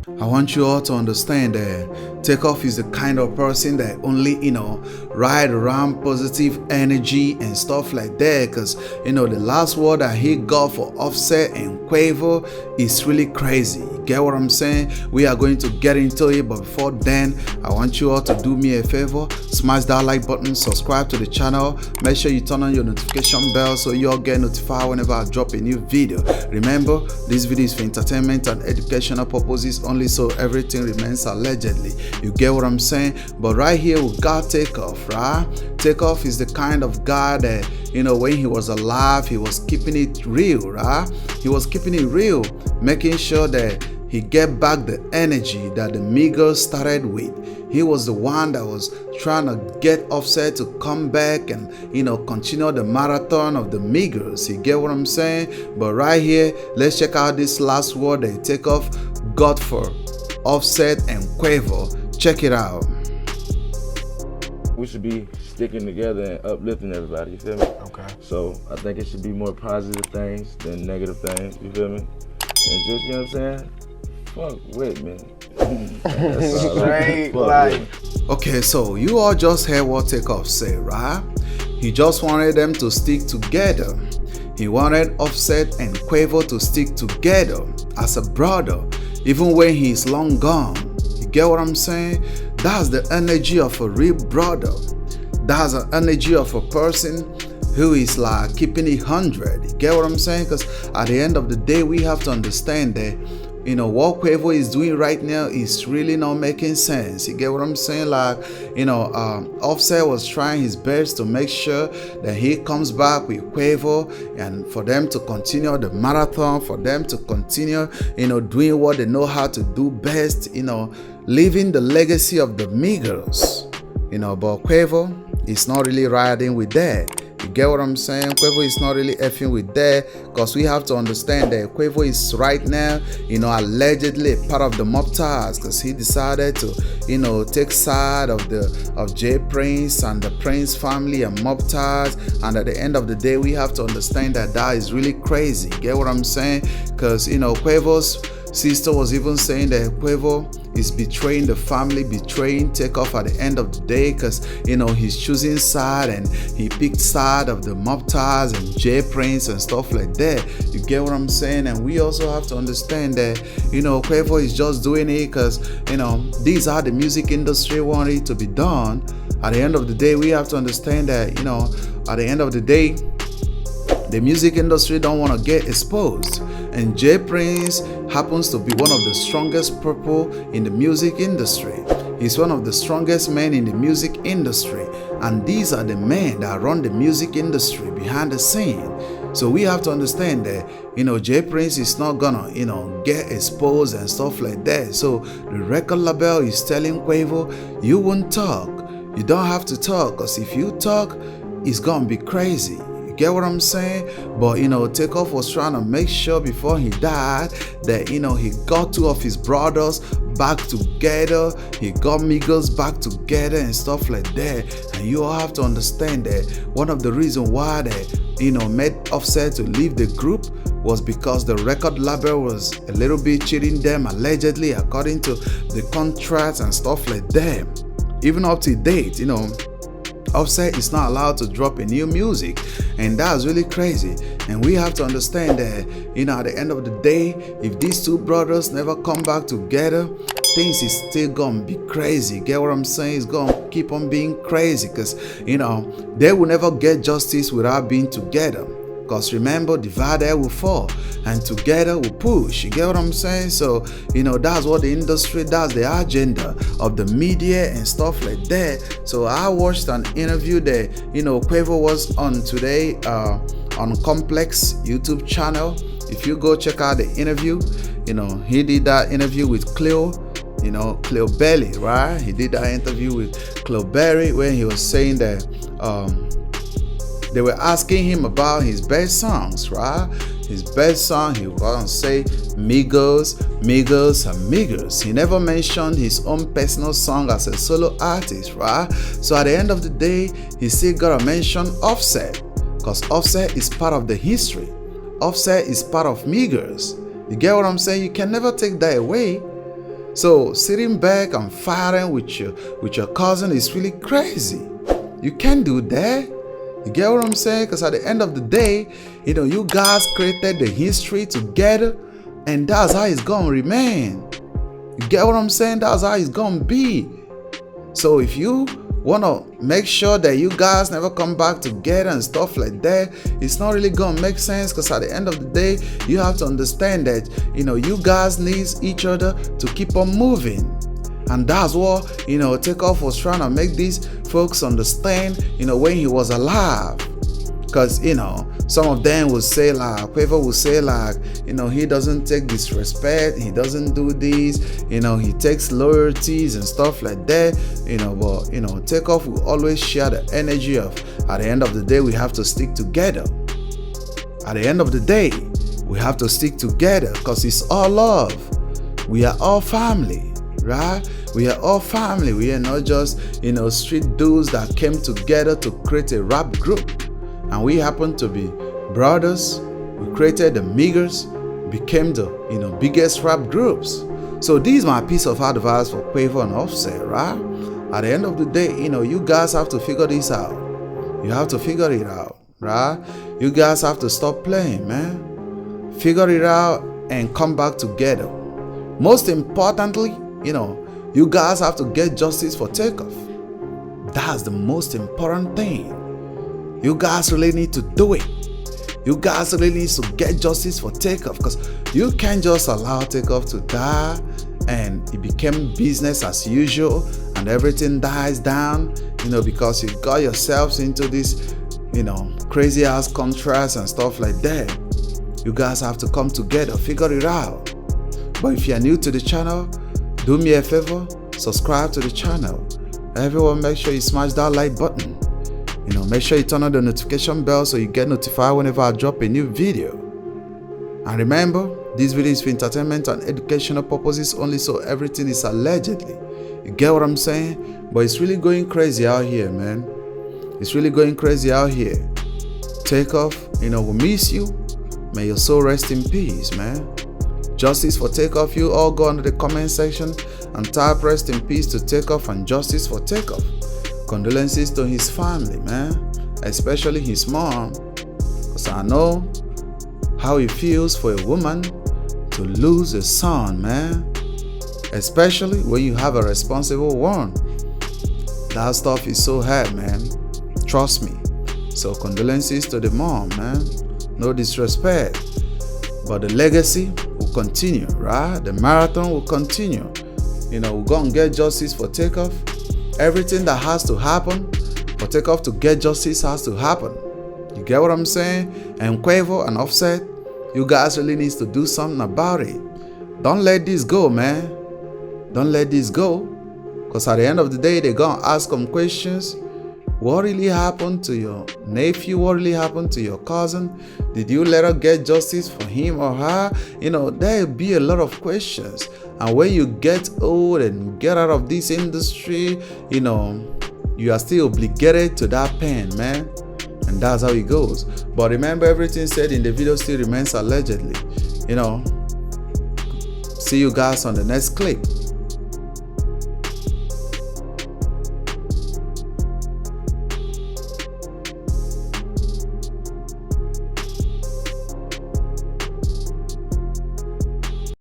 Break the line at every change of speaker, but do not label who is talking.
I want you all to understand that Takeoff is the kind of person that only, ride around positive energy and stuff like that. Because, the last word that he got for Offset and Quavo is really crazy. You get what I'm saying? We are going to get into it, but before then, I want you all to do me a favor. Smash that like button, subscribe to the channel. Make sure you turn on your notification bell so you all get notified whenever I drop a new video. Remember, this video is for entertainment and educational purposes only, so everything remains allegedly. You get what I'm saying? But right here we got Takeoff, right? Takeoff is the kind of guy that, when he was alive, he was keeping it real, right? He was keeping it real, making sure that he get back the energy that the Migos started with. He was the one that was trying to get Offset to come back and, continue the marathon of the Migos. You get what I'm saying? But right here, let's check out this last word that Takeoff got for Offset and Quavo. Check it out.
We should be sticking together and uplifting everybody, you feel me?
Okay.
So I think it should be more positive things than negative things, you feel me? And just, you know what I'm saying? Fuck with me.
Straight like.
Okay, so you all just heard what Takeoff said, right? He just wanted them to stick together. He wanted Offset and Quavo to stick together as a brother, even when he's long gone. You get what I'm saying? That's the energy of a real brother. That's the energy of a person who is like keeping it 100. You get what I'm saying? Because at the end of the day, we have to understand that what Quavo is doing right now is really not making sense. You get what I'm saying? Like, Offset was trying his best to make sure that he comes back with Quavo and for them to continue the marathon, for them to continue, doing what they know how to do best, leaving the legacy of the Migos. But Quavo is not really riding with that. You get what I'm saying? Quavo is not really effing with that, because we have to understand that Quavo is right now, allegedly part of the mob ties, because he decided to, take side of J Prince and the Prince family and mob ties. And at the end of the day, we have to understand that is really crazy. You get what I'm saying? Because Quavo's sister was even saying that Quavo is betraying the family, betraying Takeoff at the end of the day, because he's choosing side and he picked side of the mob ties and J Prince and stuff like that. You get what I'm saying? And we also have to understand that Quavo is just doing it because these are the music industry want it to be done. At the end of the day, we have to understand that at the end of the day, the music industry don't want to get exposed. And J Prince happens to be one of the strongest people in the music industry. He's one of the strongest men in the music industry. And these are the men that run the music industry behind the scene. So we have to understand that, J Prince is not gonna, get exposed and stuff like that. So the record label is telling Quavo, you won't talk. You don't have to talk, because if you talk, it's gonna be crazy. Get what I'm saying? But Takeoff was trying to make sure before he died that he got two of his brothers back together. He got Migos back together and stuff like that. And you all have to understand that one of the reasons why they made Offset to leave the group was because the record label was a little bit cheating them, allegedly, according to the contracts and stuff like that. Even up to date, Offset is not allowed to drop a new music, and that's really crazy. And we have to understand that at the end of the day, if these two brothers never come back together, things is still gonna be crazy. Get what I'm saying? It's gonna keep on being crazy, because they will never get justice without being together. Because remember, divided will fall and together will push. You get what I'm saying? So, that's what the industry does, the agenda of the media and stuff like that. So I watched an interview that, Quavo was on today on Complex YouTube channel. If you go check out the interview, he did that interview with Cleo Belly, right? He did that interview with Cleo Belly where he was saying that, they were asking him about his best songs, right? His best song, he was going to say Migos, Migos, and Migos. He never mentioned his own personal song as a solo artist, right? So at the end of the day, he still got to mention Offset, because Offset is part of the history. Offset is part of Migos. You get what I'm saying? You can never take that away. So sitting back and fighting with your cousin is really crazy. You can't do that. You get what I'm saying? Because at the end of the day, you guys created the history together, and that's how it's gonna remain. You get what I'm saying? That's how it's gonna be. So if you want to make sure that you guys never come back together and stuff like that, it's not really gonna make sense, because at the end of the day, you have to understand that you guys need each other to keep on moving. And that's what TakeOff was trying to make these folks understand when he was alive. Because some of them will say like, Quavo will say like, he doesn't take disrespect, he doesn't do this, he takes loyalties and stuff like that, but TakeOff will always share the energy of, at the end of the day, we have to stick together. At the end of the day, we have to stick together, because it's all love. We are all family, right? We are all family. We are not just street dudes that came together to create a rap group. And we happen to be brothers. We created the Miggers, became the biggest rap groups. So this is my piece of advice for Quavo and Offset, right? At the end of the day, you guys have to figure this out. You have to figure it out, right? You guys have to stop playing, man. Figure it out and come back together. Most importantly, you guys have to get justice for TakeOff. That's the most important thing. You guys really need to do it. You guys really need to get justice for TakeOff, because you can't just allow TakeOff to die and it became business as usual and everything dies down, because you got yourselves into this, crazy ass contracts and stuff like that. You guys have to come together, figure it out. But if you're new to the channel, do me a favor, subscribe to the channel. Everyone, make sure you smash that like button. Make sure you turn on the notification bell so you get notified whenever I drop a new video. And remember, this video is for entertainment and educational purposes only, so everything is allegedly. You get what I'm saying? But it's really going crazy out here, man. It's really going crazy out here. TakeOff, we miss you. May your soul rest in peace, man. Justice for TakeOff. You all go under the comment section and type rest in peace to TakeOff and justice for TakeOff. Condolences to his family, man, especially his mom, because I know how it feels for a woman to lose a son, man, especially when you have a responsible one. That stuff is so hard, man. Trust me. So condolences to the mom, man. No disrespect, but the legacy will continue, right? The marathon will continue. We're gonna get justice for TakeOff. Everything that has to happen for TakeOff to get justice has to happen. You get what I'm saying? And Quavo and Offset, you guys really need to do something about it. Don't let this go, man. Don't let this go. Because at the end of the day, they're going to ask them questions. What really happened to your nephew? What really happened to your cousin? Did you let her get justice for him or her? There'll be a lot of questions. And when you get old and get out of this industry, you are still obligated to that pen, man. And that's how it goes. But remember, everything said in the video still remains allegedly. See you guys on the next clip.